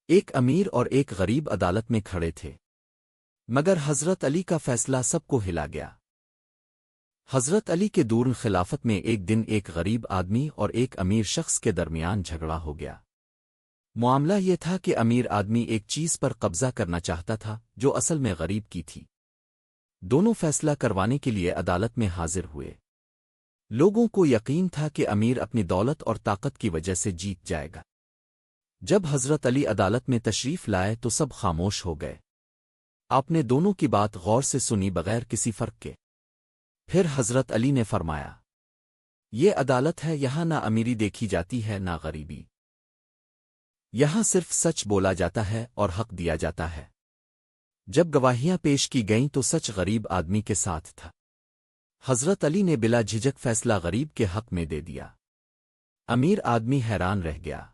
ایک امیر اور ایک غریب عدالت میں کھڑے تھے، مگر حضرت علی کا فیصلہ سب کو ہلا گیا۔ حضرت علی کے دور خلافت میں ایک دن ایک غریب آدمی اور ایک امیر شخص کے درمیان جھگڑا ہو گیا۔ معاملہ یہ تھا کہ امیر آدمی ایک چیز پر قبضہ کرنا چاہتا تھا جو اصل میں غریب کی تھی۔ دونوں فیصلہ کروانے کے لیے عدالت میں حاضر ہوئے۔ لوگوں کو یقین تھا کہ امیر اپنی دولت اور طاقت کی وجہ سے جیت جائے گا۔ جب حضرت علی عدالت میں تشریف لائے تو سب خاموش ہو گئے۔ آپ نے دونوں کی بات غور سے سنی بغیر کسی فرق کے۔ پھر حضرت علی نے فرمایا، یہ عدالت ہے، یہاں نہ امیری دیکھی جاتی ہے نہ غریبی۔ یہاں صرف سچ بولا جاتا ہے اور حق دیا جاتا ہے۔ جب گواہیاں پیش کی گئیں تو سچ غریب آدمی کے ساتھ تھا۔ حضرت علی نے بلا جھجک فیصلہ غریب کے حق میں دے دیا۔ امیر آدمی حیران رہ گیا۔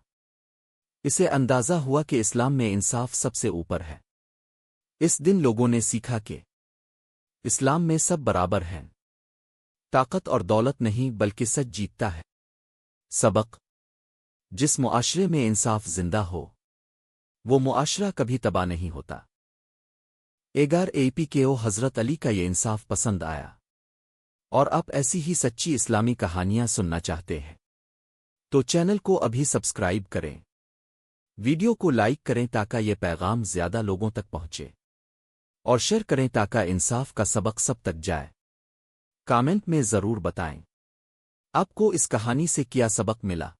اسے اندازہ ہوا کہ اسلام میں انصاف سب سے اوپر ہے۔ اس دن لوگوں نے سیکھا کہ اسلام میں سب برابر ہیں، طاقت اور دولت نہیں بلکہ سچ جیتتا ہے۔ سبق: جس معاشرے میں انصاف زندہ ہو وہ معاشرہ کبھی تباہ نہیں ہوتا۔ ایگار APKO حضرت علی کا یہ انصاف پسند آیا اور آپ ایسی ہی سچی اسلامی کہانیاں سننا چاہتے ہیں تو چینل کو ابھی سبسکرائب کریں، ویڈیو کو لائک کریں تاکہ یہ پیغام زیادہ لوگوں تک پہنچے، اور شیئر کریں تاکہ انصاف کا سبق سب تک جائے۔ کامنٹ میں ضرور بتائیں آپ کو اس کہانی سے کیا سبق ملا۔